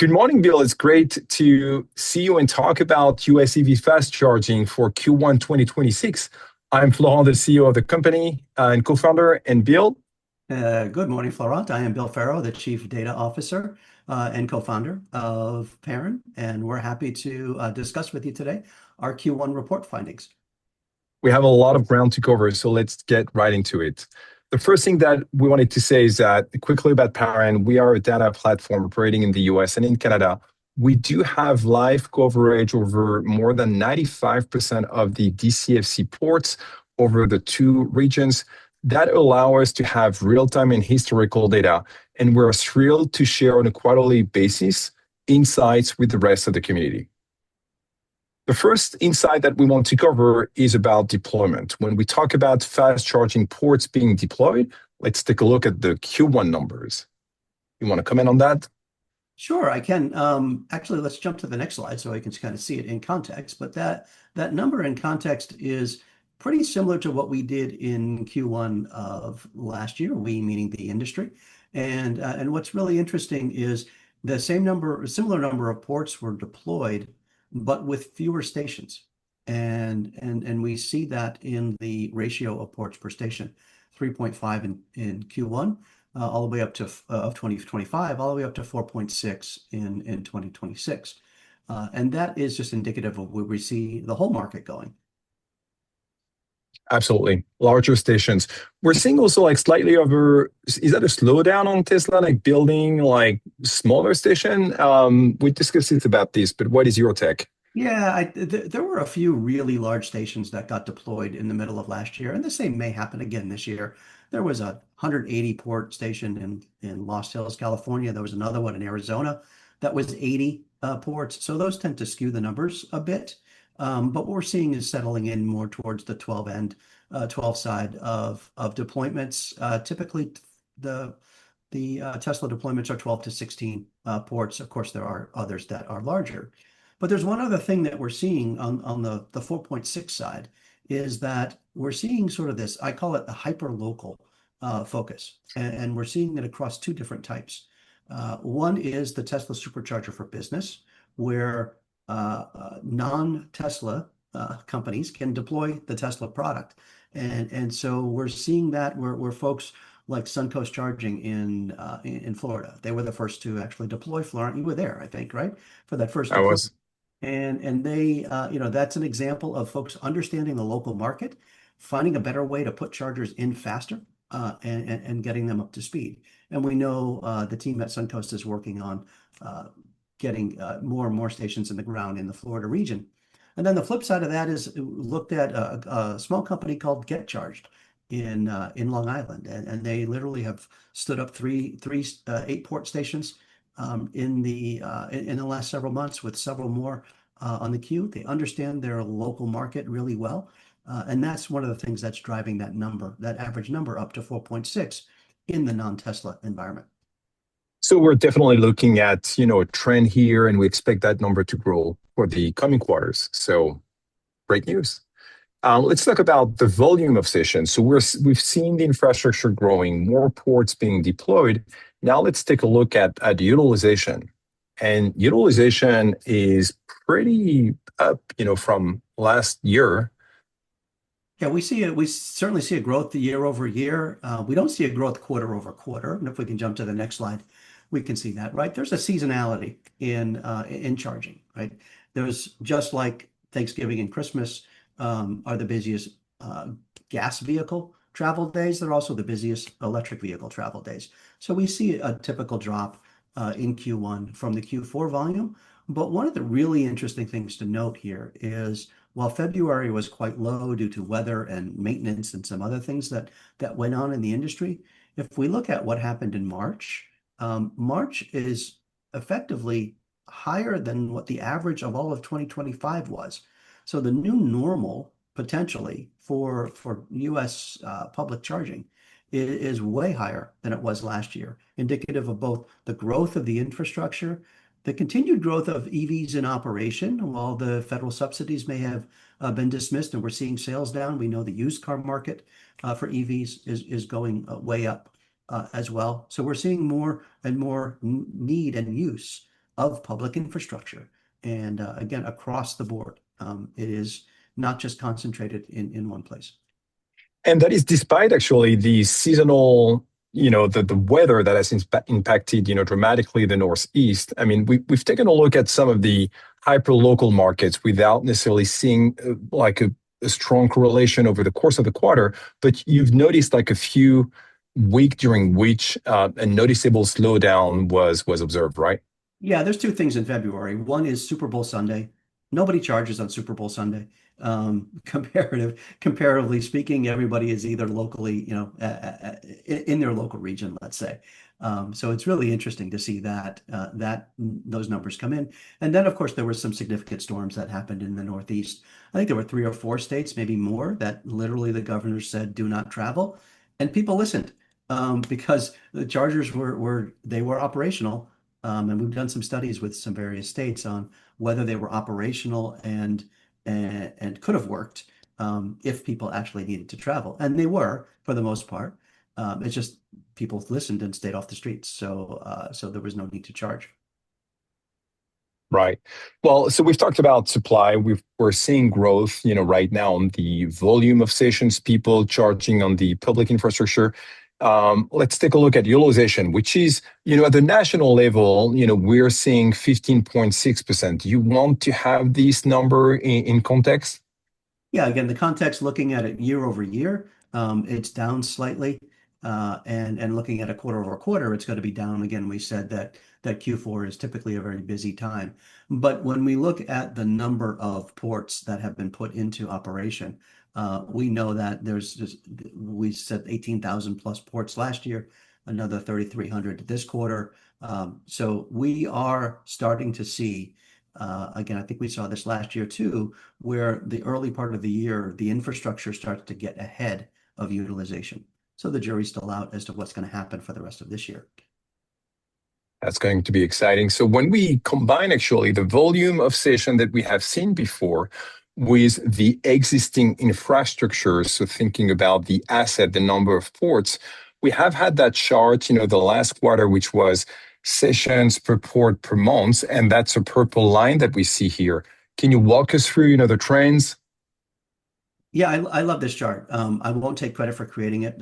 Good morning, Bill. It's great to see you and talk about US EV fast charging for Q1 2026. I'm Florent, the CEO of the company and co-founder, and Bill. Good morning, Florent. I am Bill Ferro, the Chief Data Officer and co-founder of Paren, and we're happy to discuss with you today our Q1 report findings. We have a lot of ground to cover, so let's get right into it. The first thing that we wanted to say is that quickly about Paren, we are a data platform operating in the US and in Canada. We do have live coverage over more than 95% of the DCFC ports over the two regions. That allow us to have real-time and historical data, and we're thrilled to share on a quarterly basis insights with the rest of the community. The first insight that we want to cover is about deployment. When we talk about fast charging ports being deployed, let's take a look at the Q1 numbers. You want to comment on that? Sure, I can. Actually, let's jump to the next slide so I can kind of see it in context. But that number in context is pretty similar to what we did in Q1 of last year, we meaning the industry. And what's really interesting is the similar number of ports were deployed, but with fewer stations. And we see that in the ratio of ports per station, 3.5 in Q1, all the way up to of 2025, all the way up to 4.6 in 2026. And that is just indicative of where we see the whole market going. Absolutely. Larger stations. We're seeing also like slightly over, is that a slowdown on Tesla, like building like smaller station? We discussed about this, but what is your take? Yeah, there were a few really large stations that got deployed in the middle of last year, and the same may happen again this year. There was a 180 port station in Lost Hills, California. There was another one in Arizona that was 80 ports. So those tend to skew the numbers a bit. But what we're seeing is settling in more towards the 12 side of deployments. Typically, the Tesla deployments are 12 to 16 ports. Of course, there are others that are larger. But there's one other thing that we're seeing on the 4.6 side is that we're seeing sort of this, I call it the hyper-local focus. And we're seeing it across two different types. One is the Tesla Supercharger for Business, where non-Tesla companies can deploy the Tesla product. And so we're seeing that where folks like Suncoast Charging in Florida, they were the first to actually deploy. Florent, you were there, I think, right? For that first I was. And they, that's an example of folks understanding the local market, finding a better way to put chargers in faster, and getting them up to speed. And we know the team at Suncoast is working on getting more and more stations in the ground in the Florida region. And then the flip side of that is looked at a small company called Get Charged in Long Island, and they literally have stood up three 8-port stations in the last several months, with several more on the queue. They understand their local market really well, and that's one of the things that's driving that average number up to 4.6 in the non-Tesla environment. So we're definitely looking at, a trend here, and we expect that number to grow for the coming quarters. So great news. Let's talk about the volume of stations. So we've seen the infrastructure growing, more ports being deployed. Now let's take a look at utilization. And utilization is pretty up, from last year. Yeah, we certainly see a growth year over year. We don't see a growth quarter over quarter. And if we can jump to the next slide, we can see that, right? There's a seasonality in charging, right? There's, just like Thanksgiving and Christmas are the busiest gas vehicle travel days, they're also the busiest electric vehicle travel days. So we see a typical drop in Q1 from the Q4 volume. But one of the really interesting things to note here is while February was quite low due to weather and maintenance and some other things that went on in the industry, if we look at what happened in March, March is effectively higher than what the average of all of 2025 was. So the new normal potentially for US public charging is way higher than it was last year, indicative of both the growth of the infrastructure, the continued growth of EVs in operation. While the federal subsidies may have been dismissed and we're seeing sales down, we know the used car market for EVs is going way up as well. So we're seeing more and more need and use of public infrastructure. And again, across the board, it is not just concentrated in one place. And that is despite actually the seasonal, the weather that has impacted, dramatically the Northeast. I mean, we've taken a look at some of the hyper local markets without necessarily seeing like a strong correlation over the course of the quarter, but you've noticed like a few week during which a noticeable slowdown was observed, right? Yeah, there's two things in February. One is Super Bowl Sunday. Nobody charges on Super Bowl Sunday. Comparatively speaking, everybody is either locally, in their local region, let's say. So it's really interesting to see that those numbers come in. And then, of course, there were some significant storms that happened in the Northeast. I think there were 3 or 4 states, maybe more, that literally the governor said, "Do not travel," and people listened because the chargers were operational. And we've done some studies with some various states on whether they were operational and could have worked if people actually needed to travel. And they were, for the most part. It's just people listened and stayed off the streets. So there was no need to charge. Right. Well, so we've talked about supply. We're seeing growth, right now on the volume of sessions, people charging on the public infrastructure. Let's take a look at utilization, which is, at the national level, we're seeing 15.6%. You want to have this number in context? Yeah, again, the context looking at it year over year, it's down slightly. And looking at a quarter over quarter, it's going to be down again. We said that Q4 is typically a very busy time. But when we look at the number of ports that have been put into operation, we know that we said 18,000 plus ports last year, another 3,300 this quarter. So we are starting to see, again, I think we saw this last year too, where the early part of the year, the infrastructure starts to get ahead of utilization. So the jury's still out as to what's going to happen for the rest of this year. That's going to be exciting. So when we combine actually the volume of session that we have seen before with the existing infrastructure, so thinking about the asset, the number of ports, we have had that chart, the last quarter, which was sessions per port per month, and that's a purple line that we see here. Can you walk us through, the trends? Yeah, I love this chart. I won't take credit for creating it.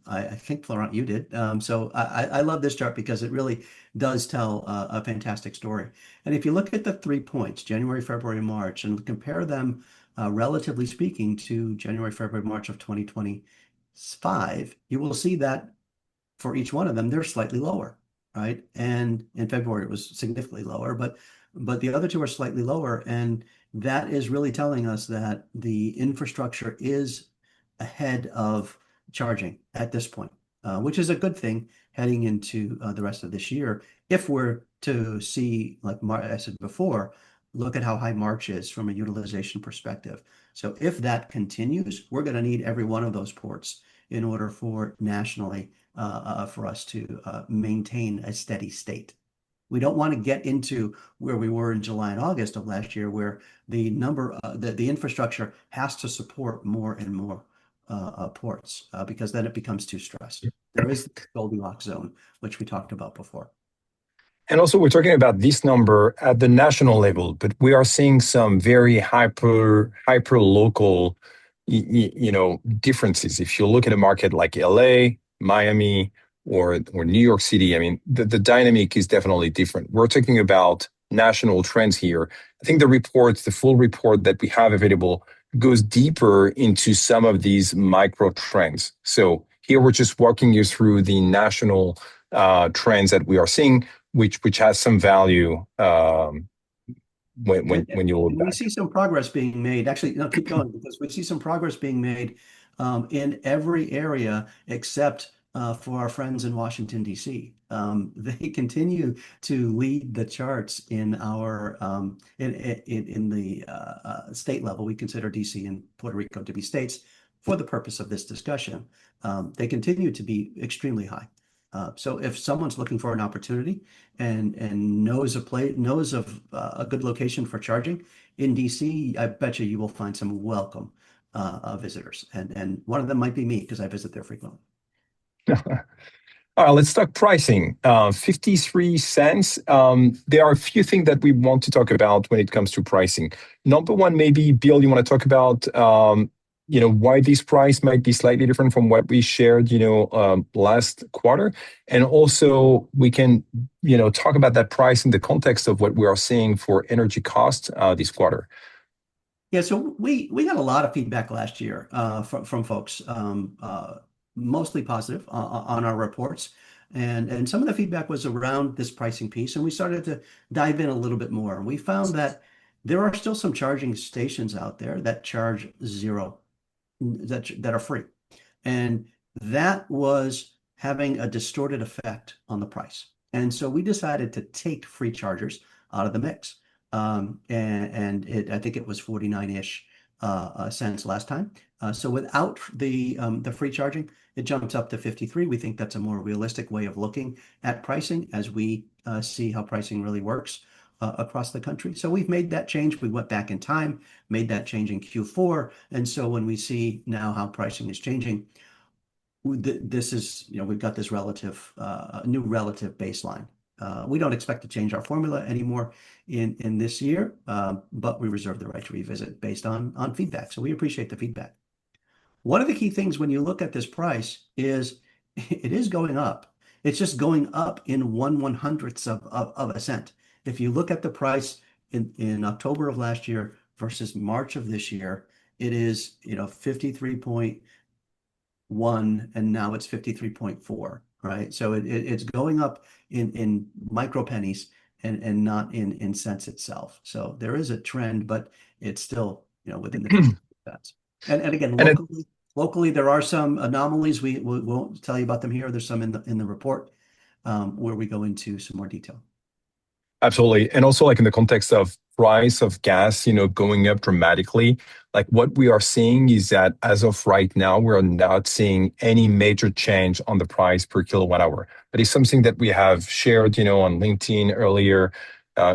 I think Florent, you did. So I love this chart because it really does tell a fantastic story. And if you look at the 3 points, January, February, March, and compare them, relatively speaking, to January, February, March of 2025, you will see that for each one of them, they're slightly lower, right? And in February, it was significantly lower, but the other two are slightly lower. And that is really telling us that the infrastructure is ahead of charging at this point, which is a good thing heading into the rest of this year. If we're to see, like I said before, look at how high March is from a utilization perspective. So if that continues, we're going to need every one of those ports in order for nationally for us to maintain a steady state. We don't want to get into where we were in July and August of last year, where the infrastructure has to support more and more ports because then it becomes too stressed. There is the Goldilocks zone, which we talked about before. And also, we're talking about this number at the national level, but we are seeing some very hyper local, differences. If you look at a market like LA, Miami, or New York City, I mean, the dynamic is definitely different. We're talking about national trends here. I think the full report that we have available goes deeper into some of these micro trends. So here we're just walking you through the national trends that we are seeing, which has some value when you look back. We see some progress being made. Actually, no, keep going because we see some progress being made in every area except for our friends in Washington, D.C. They continue to lead the charts in our in the state level. We consider D.C. and Puerto Rico to be states for the purpose of this discussion. They continue to be extremely high. So if someone's looking for an opportunity and knows of a good location for charging in DC, I bet you will find some welcome visitors. And one of them might be me because I visit there frequently. All right, let's talk pricing. 53 cents. There are a few things that we want to talk about when it comes to pricing. Number one, maybe Bill, you want to talk about why this price might be slightly different from what we shared, last quarter, and also we can, talk about that price in the context of what we are seeing for energy costs this quarter. Yeah, so we got a lot of feedback last year from folks, mostly positive on our reports, and some of the feedback was around this pricing piece, and we started to dive in a little bit more. And we found that there are still some charging stations out there that charge zero, that are free, and that was having a distorted effect on the price. And so we decided to take free chargers out of the mix. I think it was 49-ish cents last time. So without the free charging, it jumps up to 53. We think that's a more realistic way of looking at pricing as we see how pricing really works across the country. So we've made that change. We went back in time, made that change in Q4. And so when we see now how pricing is changing, this is, we've got this new relative baseline. We don't expect to change our formula anymore in this year, but we reserve the right to revisit based on feedback. So we appreciate the feedback. One of the key things when you look at this price is it is going up. It's just going up in 1/100th of a cent. If you look at the price in October of last year versus March of this year, it is 53.1 and now it's 53.4, right? So it's going up in micro pennies and not in cents itself. So there is a trend, but it's still within the 50 cents. And again, And it, locally there are some anomalies. We won't tell you about them here. There's some in the report where we go into some more detail. Absolutely. And also like in the context of price of gas, going up dramatically, like what we are seeing is that as of right now, we're not seeing any major change on the price per kilowatt hour. But it's something that we have shared, on LinkedIn earlier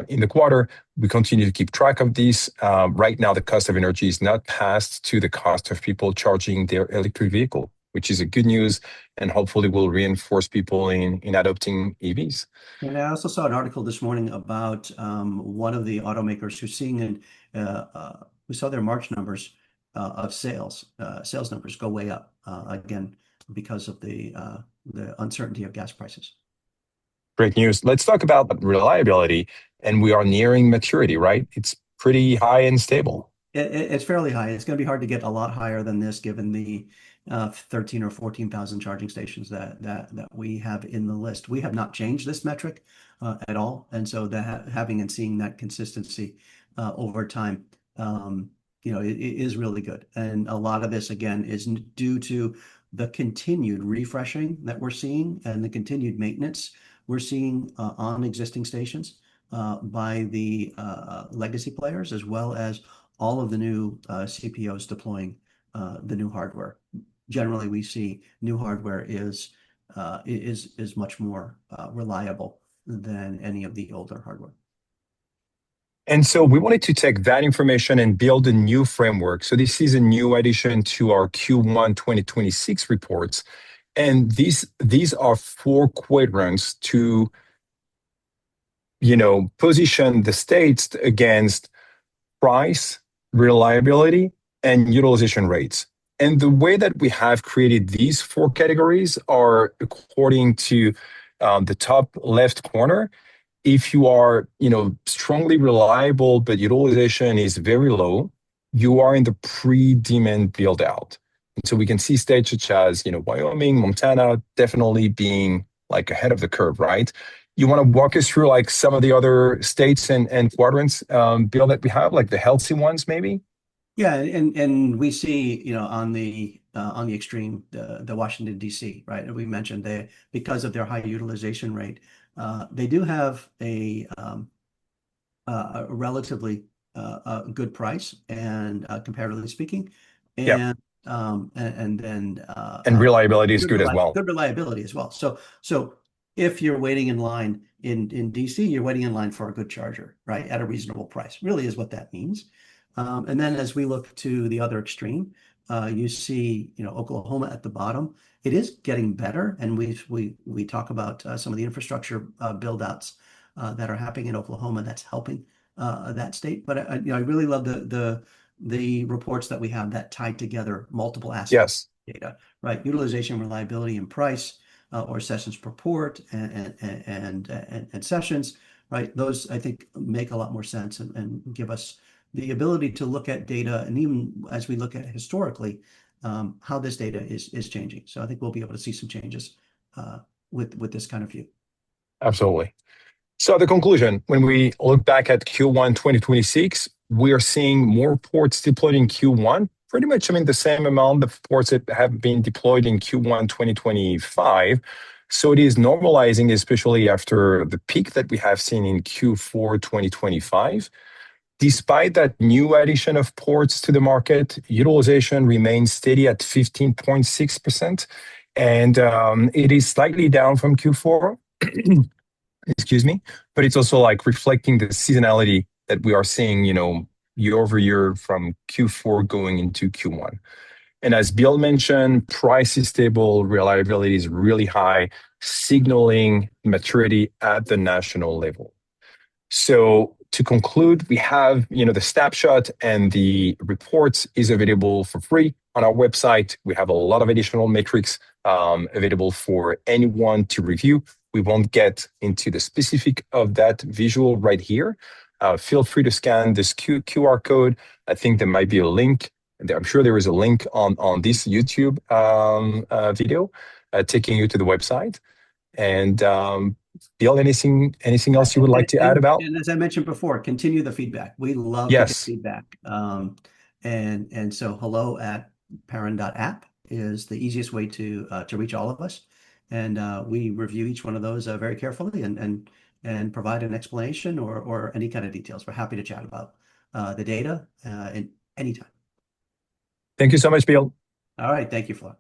in the quarter. We continue to keep track of this. Right now, the cost of energy is not passed to the cost of people charging their electric vehicle, which is a good news and hopefully will reinforce people in adopting EVs. And I also saw an article this morning about one of the automakers who's seeing we saw their March numbers of sales numbers go way up again because of the uncertainty of gas prices. Great news. Let's talk about reliability. And we are nearing maturity, right? It's pretty high and stable. It's fairly high. It's going to be hard to get a lot higher than this, given the 13 or 14,000 charging stations that we have in the list. We have not changed this metric at all, and so having and seeing that consistency over time, it is really good. And a lot of this again is due to the continued refreshing that we're seeing and the continued maintenance we're seeing on existing stations by the legacy players, as well as all of the new CPOs deploying the new hardware. Generally, we see new hardware is much more reliable than any of the older hardware. And so we wanted to take that information and build a new framework. So this is a new addition to our Q1 2026 reports. And these are 4 quadrants to, position the states against price, reliability, and utilization rates. And the way that we have created these 4 categories are according to the top left corner. If you are, strongly reliable, but utilization is very low, you are in the pre-demand build out. And so we can see states such as, Wyoming, Montana, definitely being like ahead of the curve, right? You want to walk us through like some of the other states and quadrants, Bill, that we have, like the healthy ones, maybe? Yeah, and we see, on the extreme, the Washington D.C., right? And we mentioned because of their high utilization rate, they do have a relatively good price and comparatively speaking, Yeah. and then And reliability is good as well. good reliability as well. So if you're waiting in line in DC, you're waiting in line for a good charger, right? At a reasonable price, really is what that means. And then as we look to the other extreme, you see, Oklahoma at the bottom. It is getting better, and we talk about some of the infrastructure build outs that are happening in Oklahoma that's helping that state. But I really love the reports that we have that tied together multiple aspects Yes, of data, right? Utilization, reliability, and price, or sessions per port, and sessions, right? Those I think make a lot more sense and give us the ability to look at data, and even as we look at historically, how this data is changing. So I think we'll be able to see some changes with this kind of view. absolutely. So the conclusion, when we look back at Q1 2026, we are seeing more ports deployed in Q1, pretty much, I mean, the same amount of ports that have been deployed in Q1 2025. So it is normalizing, especially after the peak that we have seen in Q4 2025. Despite that new addition of ports to the market, utilization remains steady at 15.6%, and it is slightly down from Q4. Excuse me, but it's also like reflecting the seasonality that we are seeing, year over year from Q4 going into Q1. And as Bill mentioned, price is stable, reliability is really high, signaling maturity at the national level. So to conclude, we have, the snapshot and the reports is available for free on our website. We have a lot of additional metrics available for anyone to review. We won't get into the specific of that visual right here. Feel free to scan this QR code. I think there might be a link. I'm sure there is a link on this YouTube video taking you to the website. And Bill, anything else you would like to add about? And as I mentioned before, continue the feedback. We love to get Yes. feedback. And so hello@paren.app is the easiest way to reach all of us. And we review each one of those very carefully and provide an explanation or any kind of details. We're happy to chat about the data in anytime. Thank you so much, Bill. All right. Thank you, Florent.